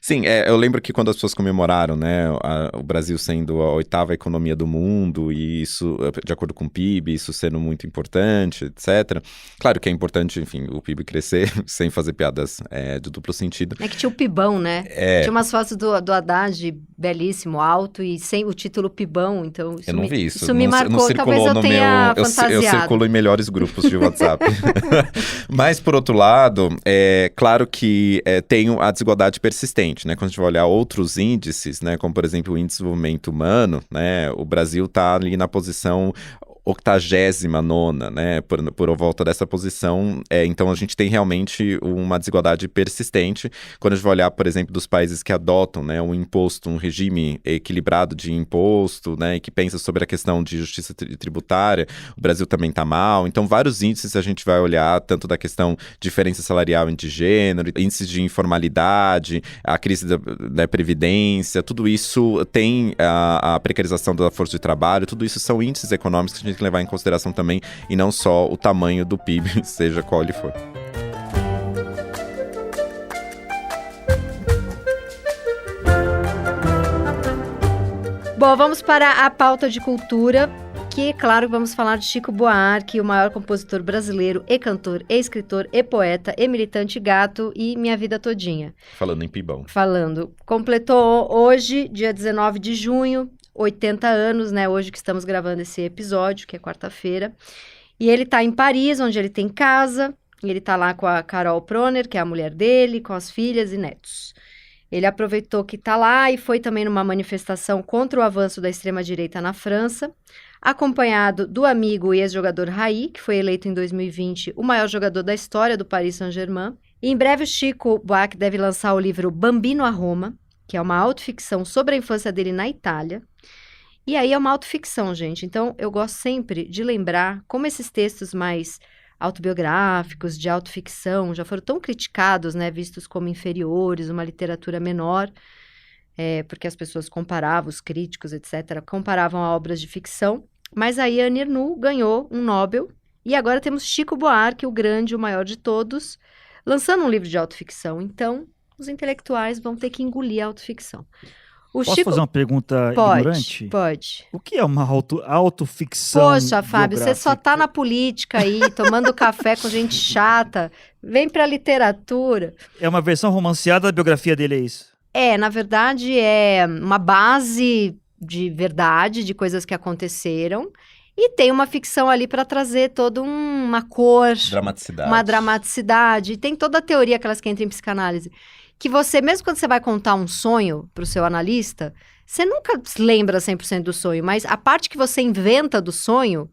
Sim, eu lembro que quando as pessoas comemoraram, né, o Brasil sendo a 8ª economia do mundo, e isso, de acordo com o PIB, isso sendo muito importante, etc. Claro que é importante, enfim, o PIB crescer, sem fazer piadas de duplo sentido. É que tinha o Pibão, né? Tinha umas fotos do Haddad belíssimo, alto, e sem o título Pibão, então eu não vi isso. Isso me marcou, talvez eu tenha fantasiado. Eu circulo em melhores grupos de WhatsApp. Mas, por outro lado, claro que tem a desigualdade persistente. Né? Quando a gente vai olhar outros índices, né, como por exemplo o Índice de Desenvolvimento Humano, né, o Brasil está ali na posição 89ª, né, por volta dessa posição. Então a gente tem realmente uma desigualdade persistente. Quando a gente vai olhar, por exemplo, dos países que adotam, né, um regime equilibrado de imposto, né, e que pensa sobre a questão de justiça tributária, o Brasil também está mal. Então vários índices a gente vai olhar, tanto da questão de diferença salarial entre gênero, índices de informalidade, a crise da Previdência, tudo isso tem a precarização da força de trabalho, tudo isso são índices econômicos que a gente tem que levar em consideração também, e não só o tamanho do PIB, seja qual ele for. Bom, vamos para a pauta de cultura, que, claro, vamos falar de Chico Buarque, o maior compositor brasileiro, e cantor, e escritor, e poeta, e militante gato, e minha vida todinha. Falando em Pibão. Completou hoje, dia 19 de junho, 80 anos, né? Hoje que estamos gravando esse episódio, que é quarta-feira. E ele tá em Paris, onde ele tem casa. E ele tá lá com a Carol Proner, que é a mulher dele, com as filhas e netos. Ele aproveitou que tá lá e foi também numa manifestação contra o avanço da extrema-direita na França, acompanhado do amigo e ex-jogador Raí, que foi eleito em 2020 o maior jogador da história do Paris Saint-Germain. E em breve o Chico Buarque deve lançar o livro Bambino a Roma, que é uma autoficção sobre a infância dele na Itália. E aí é uma autoficção, gente. Então, eu gosto sempre de lembrar como esses textos mais autobiográficos, de autoficção, já foram tão criticados, né, vistos como inferiores, uma literatura menor, porque as pessoas comparavam, os críticos, etc., comparavam a obras de ficção. Mas aí a Annie Ernaux ganhou um Nobel, e agora temos Chico Buarque, o grande, o maior de todos, lançando um livro de autoficção. Então, os intelectuais vão ter que engolir a autoficção. Posso fazer uma pergunta ignorante? Pode. O que é uma autoficção Poxa, Fábio, você só tá na política aí, tomando café com gente chata. Vem pra literatura. É uma versão romanceada da biografia dele, é isso? Na verdade, é uma base de verdade, de coisas que aconteceram. E tem uma ficção ali para trazer toda uma cor, Dramaticidade. uma dramaticidade. E tem toda a teoria, aquelas que entram em psicanálise, que você, mesmo quando você vai contar um sonho para o seu analista, você nunca lembra 100% do sonho, mas a parte que você inventa do sonho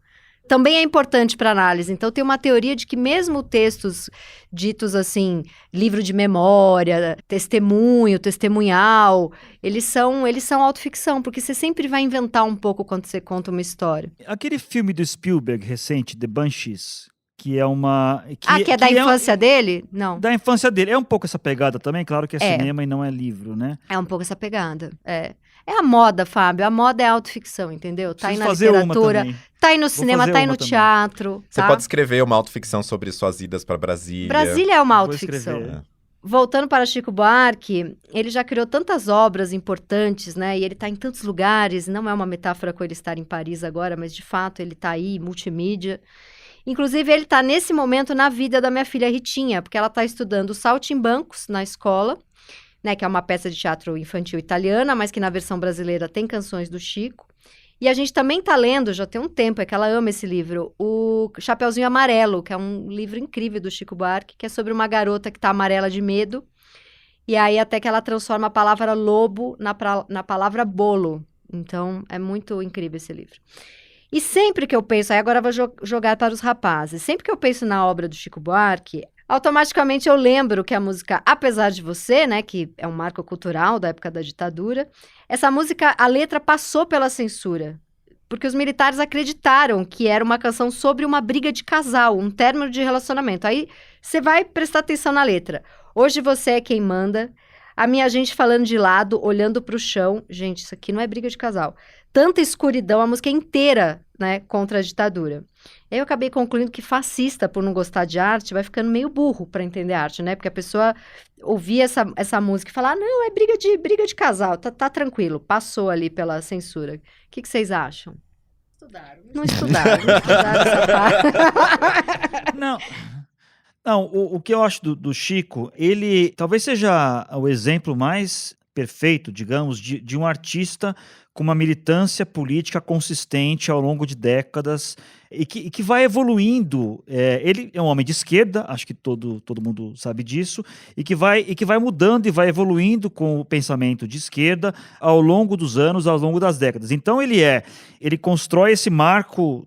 também é importante para análise. Então, tem uma teoria de que mesmo textos ditos assim, livro de memória, testemunho, testemunhal, eles são autoficção, porque você sempre vai inventar um pouco quando você conta uma história. Aquele filme do Spielberg recente, The Banshees, que é uma... Que é da infância dele? Não. Da infância dele. É um pouco essa pegada também, claro que é cinema e não é livro, né? É um pouco essa pegada, É a moda, Fábio. A moda é autoficção, entendeu? Tá aí na fazer literatura, tá aí no cinema, tá aí no teatro. Você pode escrever uma autoficção sobre suas idas para Brasília. Brasília é uma autoficção. Voltando para Chico Buarque, ele já criou tantas obras importantes, né? E ele tá em tantos lugares. Não é uma metáfora com ele estar em Paris agora, mas de fato ele tá aí, multimídia. Inclusive, ele tá nesse momento na vida da minha filha Ritinha, porque ela tá estudando Saltimbancos na escola, né, que é uma peça de teatro infantil italiana, mas que na versão brasileira tem canções do Chico. E a gente também tá lendo, já tem um tempo, é que ela ama esse livro, o Chapeuzinho Amarelo, que é um livro incrível do Chico Buarque, que é sobre uma garota que tá amarela de medo, e aí até que ela transforma a palavra lobo na palavra bolo. Então, é muito incrível esse livro. E sempre que eu penso, aí agora eu vou jogar para os rapazes, sempre que eu penso na obra do Chico Buarque, automaticamente eu lembro que a música Apesar de Você, né, que é um marco cultural da época da ditadura, essa música, a letra passou pela censura, porque os militares acreditaram que era uma canção sobre uma briga de casal, um término de relacionamento. Aí você vai prestar atenção na letra. Hoje você é quem manda, a minha gente falando de lado, olhando pro chão. Gente, isso aqui não é briga de casal. Tanta escuridão, a música inteira, né, contra a ditadura. Eu acabei concluindo que fascista, por não gostar de arte, vai ficando meio burro para entender arte, né? Porque a pessoa ouvia essa música e falar, não, é briga de casal, tá tranquilo, passou ali pela censura. O que vocês acham? Não estudaram essa parte. Não, o que eu acho do Chico, ele talvez seja o exemplo mais perfeito, digamos, de um artista com uma militância política consistente ao longo de décadas e que vai evoluindo. Ele é um homem de esquerda, acho que todo mundo sabe disso, e que vai mudando e vai evoluindo com o pensamento de esquerda ao longo dos anos, ao longo das décadas. Então ele constrói esse marco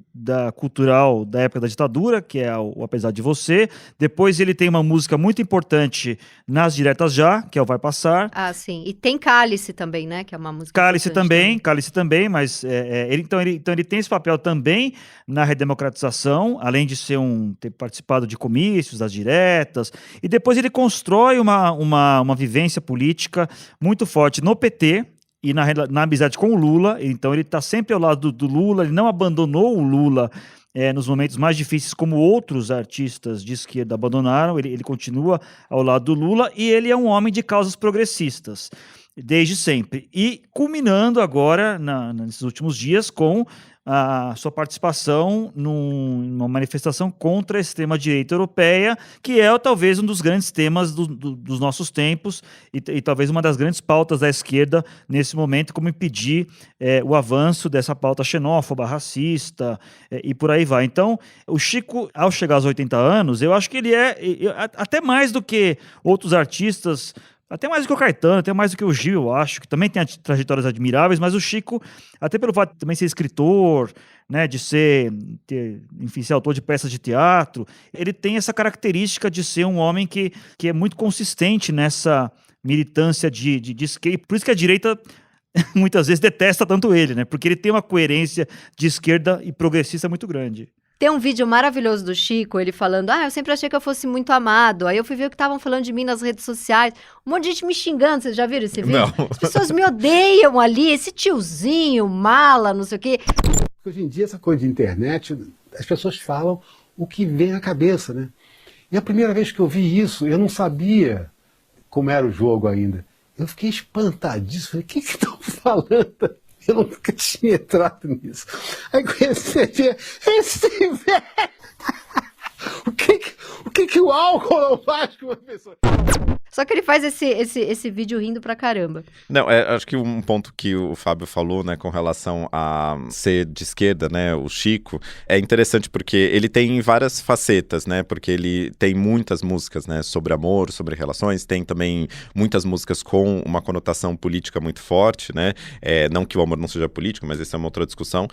cultural da época da ditadura, que é o Apesar de Você. Depois ele tem uma música muito importante nas Diretas Já, que é o Vai Passar. Ah, sim. E tem Cálice também, né? Que é uma música Cálice também, mas ele tem esse papel também na redemocratização, além de ter participado de comícios, das diretas, e depois ele constrói uma vivência política muito forte no PT e na amizade com o Lula. Então ele está sempre ao lado do Lula, ele não abandonou o Lula nos momentos mais difíceis, como outros artistas de esquerda abandonaram. Ele continua ao lado do Lula e ele é um homem de causas progressistas desde sempre, e culminando agora nesses últimos dias com a sua participação numa manifestação contra a extrema-direita europeia, que é talvez um dos grandes temas dos nossos tempos e talvez uma das grandes pautas da esquerda nesse momento, como impedir o avanço dessa pauta xenófoba, racista e por aí vai. Então, o Chico, ao chegar aos 80 anos, eu acho que ele até mais do que outros artistas, até mais do que o Caetano, até mais do que o Gil, eu acho, que também tem trajetórias admiráveis, mas o Chico, até pelo fato de também ser escritor, né, ser autor de peças de teatro, ele tem essa característica de ser um homem que é muito consistente nessa militância de esquerda. Por isso que a direita muitas vezes detesta tanto ele, né, porque ele tem uma coerência de esquerda e progressista muito grande. Tem um vídeo maravilhoso do Chico, ele falando, eu sempre achei que eu fosse muito amado. Aí eu fui ver o que estavam falando de mim nas redes sociais. Um monte de gente me xingando, vocês já viram esse vídeo? Não. As pessoas me odeiam ali, esse tiozinho, mala, não sei o quê. Hoje em dia, essa coisa de internet, as pessoas falam o que vem à cabeça, né? E a primeira vez que eu vi isso, eu não sabia como era o jogo ainda. Eu fiquei espantadíssimo. Falei, o que estão falando. Eu nunca tinha entrado nisso. Aí comecei a ver esse velho. O que o álcool não faz com uma pessoa? Só que ele faz esse vídeo rindo pra caramba. Não, acho que um ponto que o Fábio falou, né, com relação a ser de esquerda, né, o Chico, é interessante porque ele tem várias facetas, né, porque ele tem muitas músicas, né, sobre amor, sobre relações, tem também muitas músicas com uma conotação política muito forte, né, não que o amor não seja político, mas essa é uma outra discussão,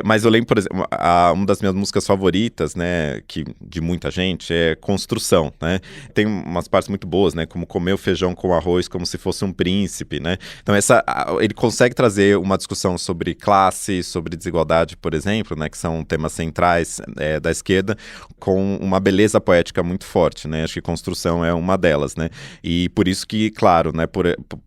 mas eu lembro, por exemplo, uma das minhas músicas favoritas, né, de muita gente, é Construção, né, tem umas partes muito boas, né, como comer o feijão com arroz como se fosse um príncipe, né? Então ele consegue trazer uma discussão sobre classe, sobre desigualdade, por exemplo, né? Que são temas centrais da esquerda, com uma beleza poética muito forte, né? Acho que Construção é uma delas, né? E por isso que, claro, né?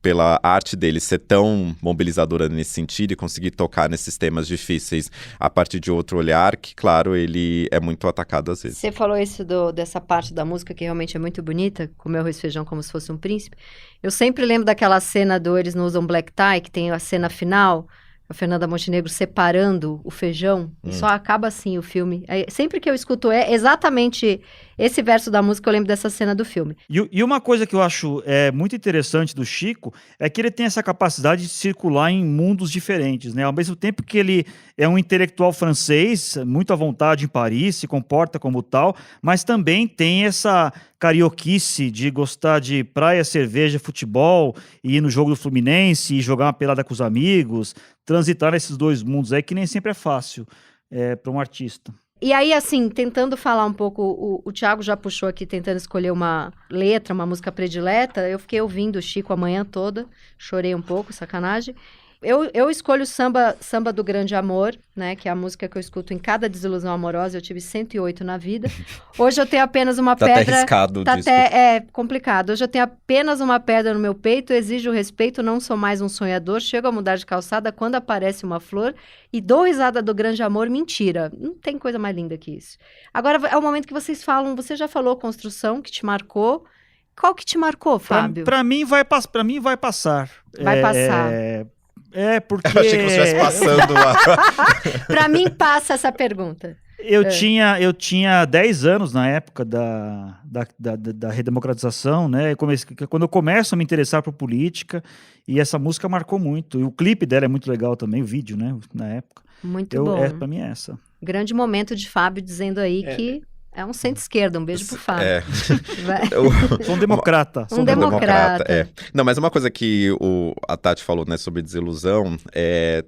Pela arte dele ser tão mobilizadora nesse sentido e conseguir tocar nesses temas difíceis a partir de outro olhar, que, claro, ele é muito atacado às vezes. Você falou isso dessa parte da música que realmente é muito bonita, comer arroz e feijão como se fosse um príncipe. Eu sempre lembro daquela cena do Eles Não Usam Black Tie, que tem a cena final, a Fernanda Montenegro separando o feijão, e só acaba assim o filme. Sempre que eu escuto exatamente esse verso da música, eu lembro dessa cena do filme. E uma coisa que eu acho muito interessante do Chico é que ele tem essa capacidade de circular em mundos diferentes, né? Ao mesmo tempo que ele é um intelectual francês, muito à vontade em Paris, se comporta como tal, mas também tem essa carioquice de gostar de praia, cerveja, futebol, e ir no jogo do Fluminense, e jogar uma pelada com os amigos, transitar nesses dois mundos aí, que nem sempre é fácil para um artista. E aí, assim, tentando falar um pouco, o Thiago já puxou aqui, tentando escolher uma letra, uma música predileta, eu fiquei ouvindo o Chico a manhã toda, chorei um pouco, sacanagem. Eu escolho Samba do Grande Amor, né, que é a música que eu escuto em cada desilusão amorosa. Eu tive 108 na vida. Hoje eu tenho apenas uma pedra... Tá até arriscado o disco. É complicado. Hoje eu tenho apenas uma pedra no meu peito, exijo respeito, não sou mais um sonhador, chego a mudar de calçada quando aparece uma flor e dou risada do grande amor, mentira. Não tem coisa mais linda que isso. Agora é o momento que vocês falam, você já falou Construção, que te marcou. Qual que te marcou, Fábio? Pra mim vai passar. Vai passar. Porque... Eu achei que você estivesse passando lá. Pra mim, passa essa pergunta. Eu tinha 10 anos na época da redemocratização, né? Quando eu começo a me interessar por política, e essa música marcou muito. E o clipe dela é muito legal também, o vídeo, né? Na época. Muito bom. Pra mim é essa. Grande momento de Fábio dizendo aí que é um centro-esquerda. Um beijo pro Fábio. Sou um democrata. Um democrata. Não, mas uma coisa que a Tati falou, né, sobre desilusão,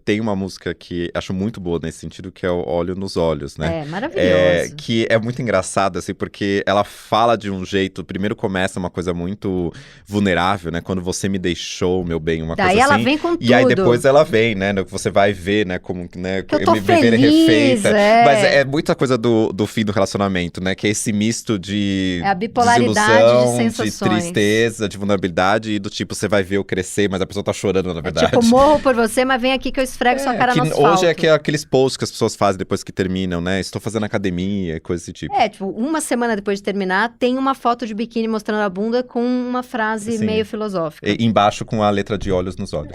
tem uma música que acho muito boa nesse sentido, que é o Olho nos Olhos, né? É, maravilhoso. Que é muito engraçada, assim, porque ela fala de um jeito, primeiro começa uma coisa muito vulnerável, né? Quando você me deixou, meu bem, uma Daí coisa assim. Daí ela vem com tudo. E aí depois ela vem, né? Você vai ver, né, como, né, que eu tô me ver feliz, refeita. Mas é muita coisa do fim do relacionamento, né? Que é esse misto de a bipolaridade desilusão, de sensações, de tristeza, de vulnerabilidade e do tipo, você vai ver eu crescer, mas a pessoa tá chorando, na verdade. Tipo, morro por você, mas vem aqui que eu esfrego sua cara no asfalto. Hoje é aqueles posts que as pessoas fazem depois que terminam, né? Estou fazendo academia, coisa desse tipo. Tipo, uma semana depois de terminar, tem uma foto de biquíni mostrando a bunda com uma frase meio filosófica. E embaixo com a letra de Olhos nos Olhos.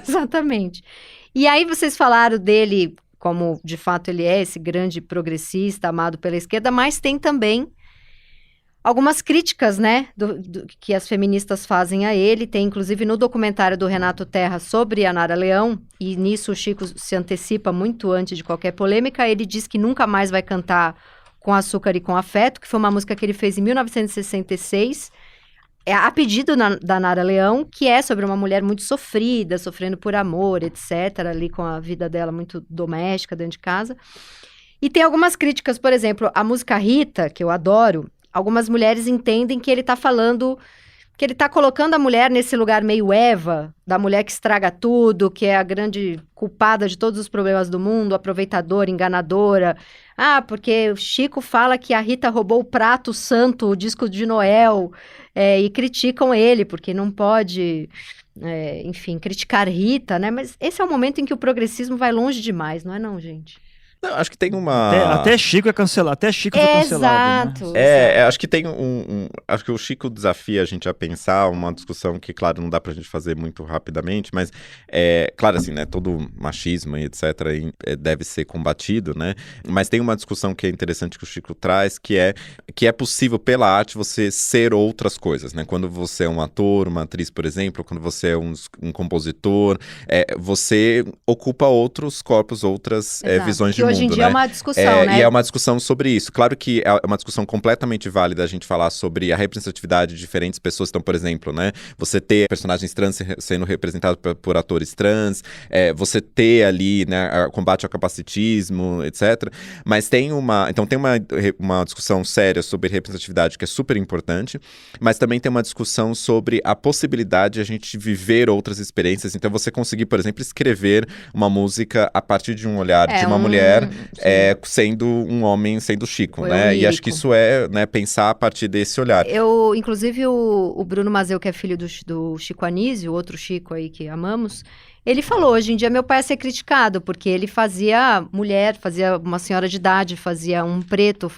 Exatamente. E aí vocês falaram dele como, de fato, ele é esse grande progressista, amado pela esquerda, mas tem também algumas críticas, né, que as feministas fazem a ele. Tem, inclusive, no documentário do Renato Terra sobre a Nara Leão, e nisso o Chico se antecipa muito antes de qualquer polêmica. Ele diz que nunca mais vai cantar Com Açúcar e Com Afeto, que foi uma música que ele fez em 1966, a pedido da Nara Leão, que é sobre uma mulher muito sofrida, sofrendo por amor, etc., ali com a vida dela muito doméstica, dentro de casa. E tem algumas críticas, por exemplo, a música Rita, que eu adoro. Algumas mulheres entendem que ele tá falando, que ele tá colocando a mulher nesse lugar meio Eva, da mulher que estraga tudo, que é a grande culpada de todos os problemas do mundo, aproveitadora, enganadora. Porque o Chico fala que a Rita roubou o prato santo, o disco de Noel, e criticam ele, porque não pode, enfim, criticar Rita, né? Mas esse é o momento em que o progressismo vai longe demais, não é não, gente? Não, acho que tem uma... Até Chico é cancelado. Até Chico foi cancelado. Exato. Né? Acho que tem acho que o Chico desafia a gente a pensar uma discussão que, claro, não dá pra gente fazer muito rapidamente, mas, claro, assim, né, todo machismo e etc. Deve ser combatido, né? Mas tem uma discussão que é interessante que o Chico traz, que é possível, pela arte, você ser outras coisas, né? Quando você é um ator, uma atriz, por exemplo, quando você é um compositor, você ocupa outros corpos, outras visões de mundo, hoje em dia né? é uma discussão, né? E é uma discussão sobre isso. Claro que é uma discussão completamente válida a gente falar sobre a representatividade de diferentes pessoas. Então, por exemplo, né, você ter personagens trans sendo representados por atores trans, você ter ali, né, combate ao capacitismo, etc. Mas tem uma discussão séria sobre representatividade que é super importante, mas também tem uma discussão sobre a possibilidade de a gente viver outras experiências. Então, você conseguir, por exemplo, escrever uma música a partir de um olhar de uma mulher sendo um homem, sendo Chico, né? E acho que isso né, pensar a partir desse olhar. Inclusive, o Bruno Mazeu, que é filho do Chico Anísio, outro Chico aí que amamos, ele falou, hoje em dia meu pai é ser criticado, porque ele fazia mulher, fazia uma senhora de idade, fazia um preto,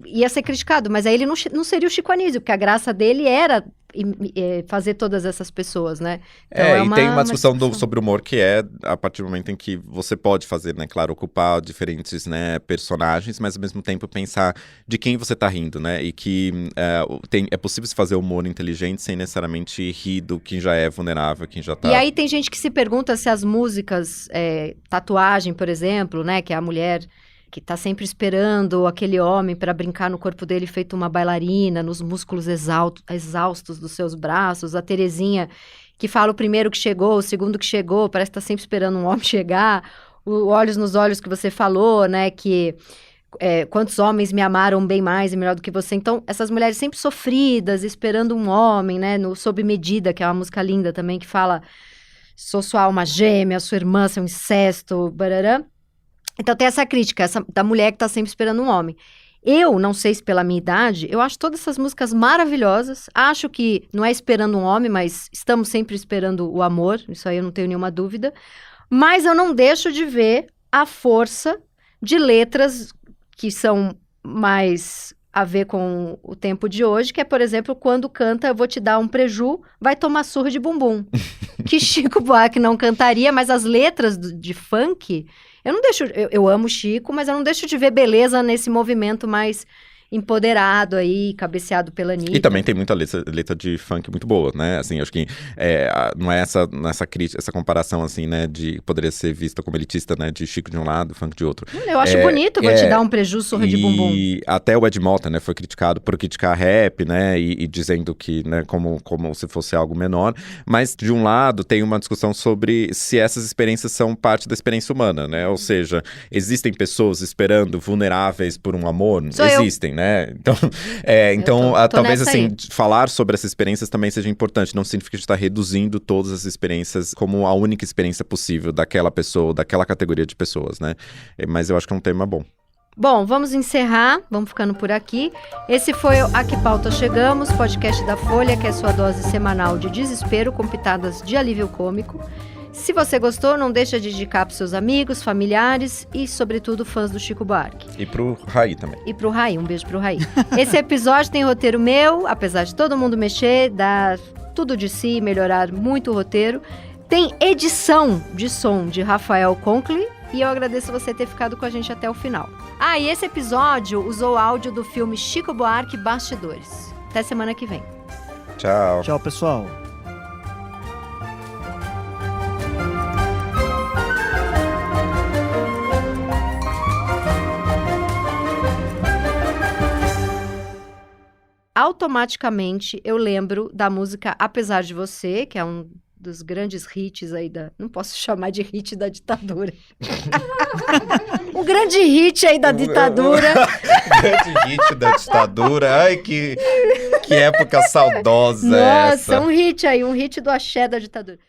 ia ser criticado, mas aí ele não seria o Chico Anísio, porque a graça dele era fazer todas essas pessoas, né? Então, e tem uma discussão sobre humor que a partir do momento em que você pode fazer, né, claro, ocupar diferentes, né, personagens, mas ao mesmo tempo pensar de quem você tá rindo, né, e que é possível se fazer humor inteligente sem necessariamente rir do quem já é vulnerável, quem já tá... E aí tem gente que se pergunta se as músicas, tatuagem, por exemplo, né, que é a mulher que tá sempre esperando aquele homem para brincar no corpo dele feito uma bailarina, nos músculos exaustos dos seus braços, a Terezinha que fala o primeiro que chegou, o segundo que chegou, parece que tá sempre esperando um homem chegar, o olhos nos olhos que você falou, né, que quantos homens me amaram bem mais e melhor do que você. Então, essas mulheres sempre sofridas, esperando um homem, né, no Sob Medida, que é uma música linda também, que fala, sou sua alma gêmea, sua irmã, seu incesto, barará. Então tem essa crítica, da mulher que tá sempre esperando um homem. Eu, não sei se pela minha idade, eu acho todas essas músicas maravilhosas. Acho que não é esperando um homem, mas estamos sempre esperando o amor. Isso aí eu não tenho nenhuma dúvida. Mas eu não deixo de ver a força de letras que são mais a ver com o tempo de hoje, que é, por exemplo, quando canta Eu Vou Te Dar um Preju, vai tomar surra de bumbum. Que Chico Buarque não cantaria, mas as letras de funk... Eu amo Chico, mas eu não deixo de ver beleza nesse movimento mais empoderado aí, cabeceado pela Anitta. E também tem muita letra de funk muito boa, né? Assim, acho que não é essa crítica, essa comparação, assim, né, de poderia ser vista como elitista, né, de Chico de um lado, funk de outro. Eu acho bonito, Vou Te Dar um Preju, surra de bumbum. E até o Ed Mota, né, foi criticado por criticar rap, né, e dizendo que, né, como se fosse algo menor, mas de um lado tem uma discussão sobre se essas experiências são parte da experiência humana, né, ou seja, existem pessoas esperando vulneráveis por um amor? Existem, né? Então, talvez assim, falar sobre essas experiências também seja importante. Não significa que a gente está reduzindo todas as experiências como a única experiência possível daquela pessoa, daquela categoria de pessoas, né? Mas eu acho que é um tema bom. Bom, vamos encerrar, vamos ficando por aqui. Esse foi o A Que Pauta Chegamos, podcast da Folha, que é sua dose semanal de desespero com pitadas de alívio cômico. Se você gostou, não deixa de indicar para seus amigos, familiares e, sobretudo, fãs do Chico Buarque. E pro Raí também. E pro Raí, um beijo pro Raí. Esse episódio tem roteiro meu, apesar de todo mundo mexer, dar tudo de si, melhorar muito o roteiro. Tem edição de som de Rafael Conkle e eu agradeço você ter ficado com a gente até o final. E esse episódio usou áudio do filme Chico Buarque Bastidores. Até semana que vem. Tchau. Tchau, pessoal. Automaticamente eu lembro da música Apesar de Você, que é um dos grandes hits aí não posso chamar de hit da ditadura. Um grande hit aí da ditadura. Grande hit da ditadura. Ai, que época saudosa. Nossa, essa. Um hit aí, um hit do axé da ditadura.